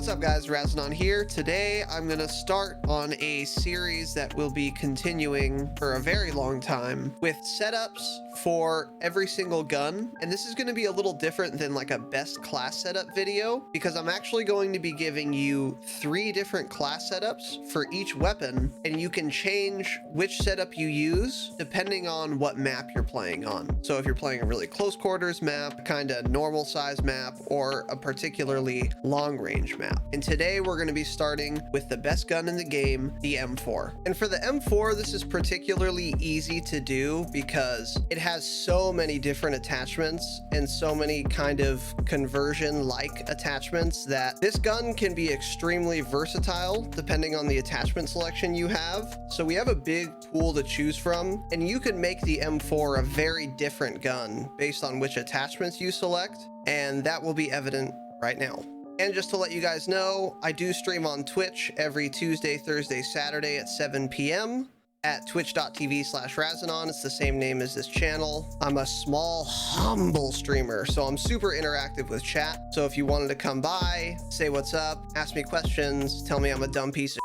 What's up guys, Razanon here. Today I'm going to start on a series that will be continuing for a very long time with setups for every single gun. And this is going to be a little different than like a best class setup video because I'm actually going to be giving you 3 different class setups for each weapon, and you can change which setup you use depending on what map you're playing on. So if you're playing a really close quarters map, kind of normal size map, or a particularly long range map. And today we're going to be starting with the best gun in the game, the M4. And for the M4, this is particularly easy to do because it has so many different attachments and so many kind of conversion-like attachments that this gun can be extremely versatile depending on the attachment selection you have. So we have a big pool to choose from, and you can make the M4 a very different gun based on which attachments you select, and that will be evident right now. And just to let you guys know, I do stream on Twitch every Tuesday, Thursday, Saturday at 7 p.m. at twitch.tv/Razanon. It's the same name as this channel. I'm a small, humble streamer, so I'm super interactive with chat. So if you wanted to come by, say what's up, ask me questions, tell me I'm a dumb piece of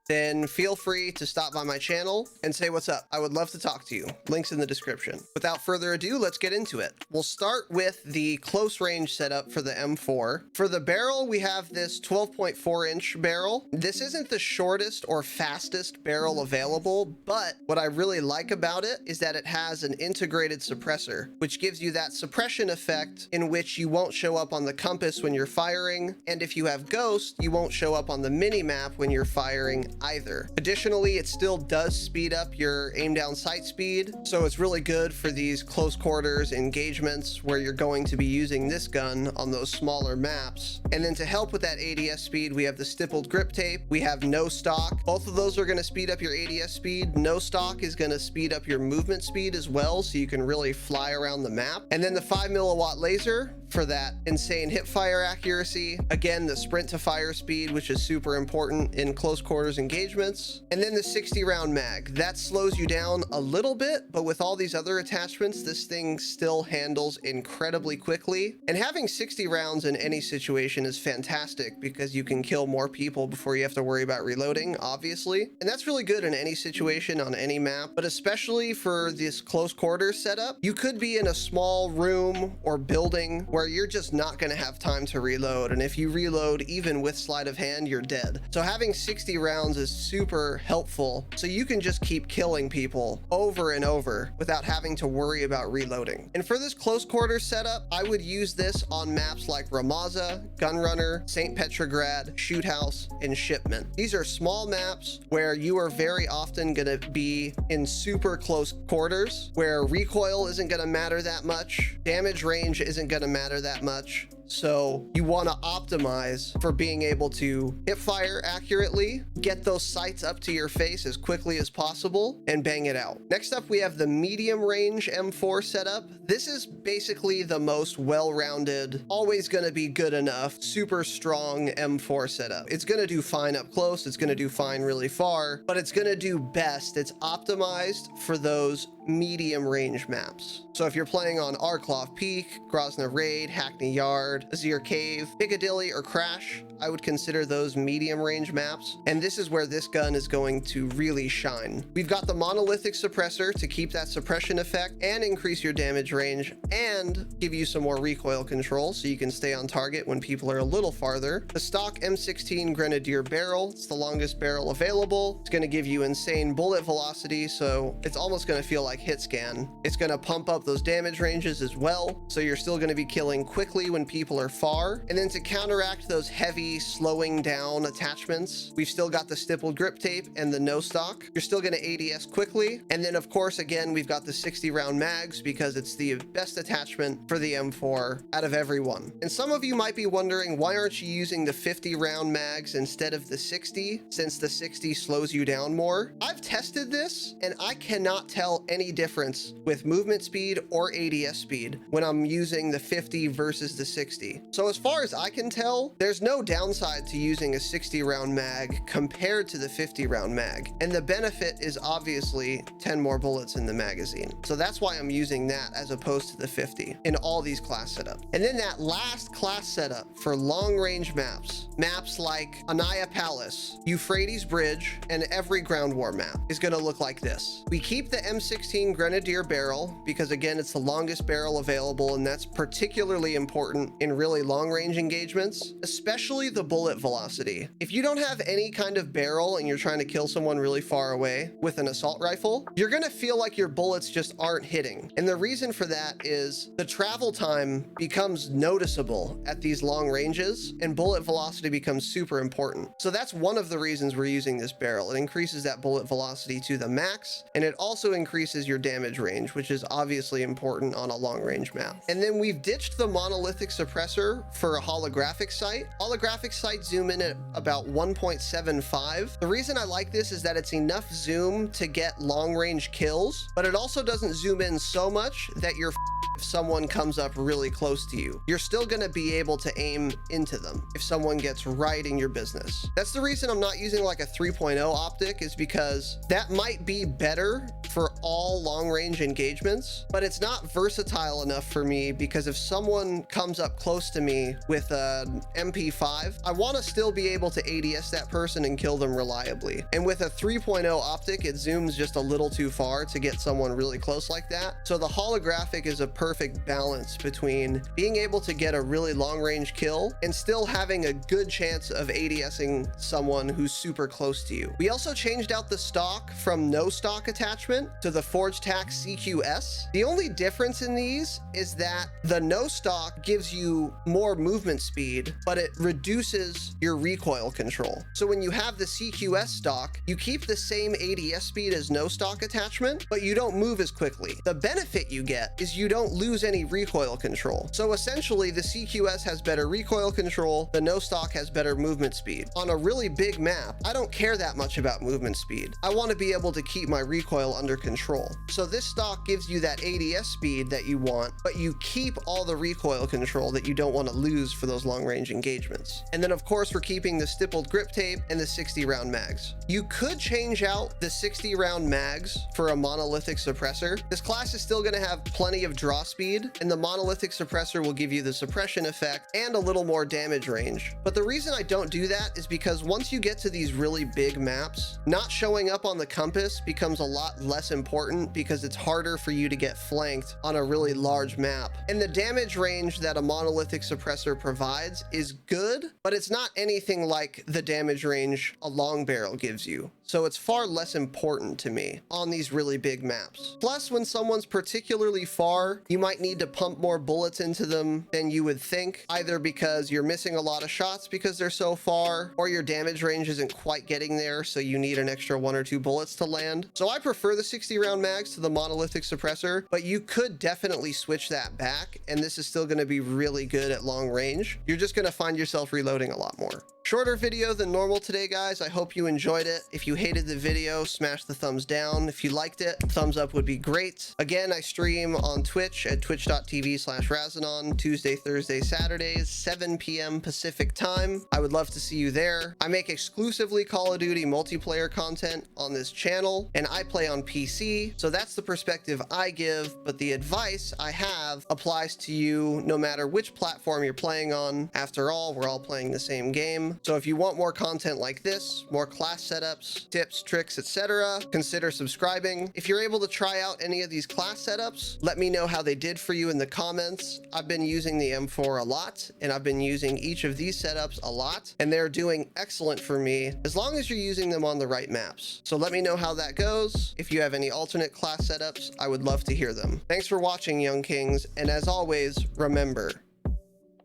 then feel free to stop by my channel and say what's up. I would love to talk to you. Links in the description. Without further ado, let's get into it. We'll start with the close range setup for the M4. For the barrel, we have this 12.4 inch barrel. This isn't the shortest or fastest barrel available, but what I really like about it is that it has an integrated suppressor, which gives you that suppression effect in which you won't show up on the compass when you're firing. And if you have Ghost, you won't show up on the mini map when you're firing either. Additionally, it still does speed up your aim down sight speed, so it's really good for these close quarters engagements where you're going to be using this gun on those smaller maps. And then to help with that ADS speed, we have the stippled grip tape. We have no stock. Both of those are going to speed up your ADS speed. No stock is going to speed up your movement speed as well, so you can really fly around the map. And then the 5 milliwatt laser for that insane hip fire accuracy. Again, the sprint to fire speed, which is super important in close quarters engagements. And then the 60 round mag. That slows you down a little bit, but with all these other attachments, this thing still handles incredibly quickly. And having 60 rounds in any situation is fantastic because you can kill more people before you have to worry about reloading, obviously. And that's really good in any situation on any map, but especially for this close quarters setup. You could be in a small room or building where you're just not going to have time to reload, and if you reload even with sleight of hand, you're dead. So having 60 rounds is super helpful, so you can just keep killing people over and over without having to worry about reloading. And for this close quarters setup, I would use this on maps like Ramaza, Gunrunner, St. Petrograd, Shoot House, and Shipment. These are small maps where you are very often going to be in super close quarters, where recoil isn't going to matter that much, damage range isn't going to matter that much. So you want to optimize for being able to hip fire accurately, get those sights up to your face as quickly as possible, and bang it out. Next up, we have the medium range M4 setup. This is basically the most well-rounded, always going to be good enough, super strong M4 setup. It's going to do fine up close, it's going to do fine really far, but it's going to do best. It's optimized for those medium range maps. So if you're playing on Arklov Peak, Grozny Raid, Hackney Yard, Azir Cave, Piccadilly, or Crash, I would consider those medium range maps. And this is where this gun is going to really shine. We've got the monolithic suppressor to keep that suppression effect and increase your damage range and give you some more recoil control so you can stay on target when people are a little farther. The stock M16 Grenadier barrel, it's the longest barrel available. It's going to give you insane bullet velocity, so it's almost going to feel like hit scan. It's going to pump up those damage ranges as well, so you're still going to be killing quickly when people are far. And then to counteract those heavy slowing down attachments, we've still got the stippled grip tape and the no stock. You're still going to ADS quickly. And then of course, again, we've got the 60 round mags because it's the best attachment for the M4 out of everyone. And some of you might be wondering, why aren't you using the 50 round mags instead of the 60, since the 60 slows you down more? I've tested this and I cannot tell any difference with movement speed or ADS speed when I'm using the 50 versus the 60. So as far as I can tell, there's no downside to using a 60 round mag compared to the 50 round mag. And the benefit is obviously 10 more bullets in the magazine. So that's why I'm using that as opposed to the 50 in all these class setups. And then that last class setup for long range maps, maps like Anaya Palace, Euphrates Bridge, and every ground war map is going to look like this. We keep the M16 Grenadier barrel because, again, it's the longest barrel available, and that's particularly important in really long range engagements, especially the bullet velocity. If you don't have any kind of barrel and you're trying to kill someone really far away with an assault rifle, you're going to feel like your bullets just aren't hitting. And the reason for that is the travel time becomes noticeable at these long ranges, and bullet velocity becomes super important. So that's one of the reasons we're using this barrel. It increases that bullet velocity to the max, and it also increases your damage range, which is obviously important on a long range map. And then we've ditched the monolithic suppressor for a holographic sight. Holographic sight zoom in at about 1.75. The reason I like this is that it's enough zoom to get long range kills, but it also doesn't zoom in so much that you're if someone comes up really close to you. You're still going to be able to aim into them if someone gets right in your business. That's the reason I'm not using like a 3.0 optic, is because that might be better for all long range engagements, but it's not versatile enough for me, because if someone comes up close to me with an MP5, I want to still be able to ADS that person and kill them reliably. And with a 3.0 optic, it zooms just a little too far to get someone really close like that. So the holographic is a perfect balance between being able to get a really long range kill and still having a good chance of ADSing someone who's super close to you. We also changed out the stock from no stock attachment to the Forge Tac CQS. The only difference in these is that the no stock gives you more movement speed, but it reduces your recoil control. So when you have the CQS stock, you keep the same ADS speed as no stock attachment, but you don't move as quickly. The benefit you get is you don't lose any recoil control. So essentially, the CQS has better recoil control, the no stock has better movement speed. On a really big map, I don't care that much about movement speed. I want to be able to keep my recoil under control. So this stock gives you that ADS speed that you want, but you keep all the recoil control that you don't want to lose for those long range engagements. And then of course, we're keeping the stippled grip tape and the 60 round mags. You could change out the 60 round mags for a monolithic suppressor. This class is still going to have plenty of draw speed, and the monolithic suppressor will give you the suppression effect and a little more damage range. But the reason I don't do that is because once you get to these really big maps, not showing up on the compass becomes a lot less important, because it's harder for you to get flanked on a really large map. And the damage range that a monolithic suppressor provides is good, but it's not anything like the damage range a long barrel gives you. So it's far less important to me on these really big maps. Plus, when someone's particularly far, you might need to pump more bullets into them than you would think, either because you're missing a lot of shots because they're so far, or your damage range isn't quite getting there, so you need an extra 1 or 2 bullets to land. So I prefer the 60 round mags to the monolithic suppressor, but you could definitely switch that back, and this is still going to be really good at long range. You're just going to find yourself reloading a lot more. Shorter video than normal today, guys. I hope you enjoyed it. If you hated the video, smash the thumbs down. If you liked it, thumbs up would be great. Again, I stream on Twitch at twitch.tv/Razanon Tuesday, Thursday, Saturdays, 7 p.m. Pacific time. I would love to see you there. I make exclusively Call of Duty multiplayer content on this channel, and I play on PC, so that's the perspective I give, but the advice I have applies to you no matter which platform you're playing on. After all, we're all playing the same game. So if you want more content like this, more class setups, tips, tricks, etc., consider subscribing. If you're able to try out any of these class setups, let me know how they did for you in the comments. I've been using the M4 a lot, and I've been using each of these setups a lot, and they're doing excellent for me as long as you're using them on the right maps. So let me know how that goes. If you have any alternate class setups, I would love to hear them. Thanks for watching, Young Kings, and as always, remember,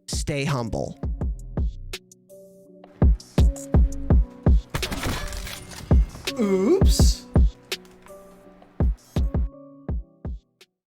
stay humble. Oops.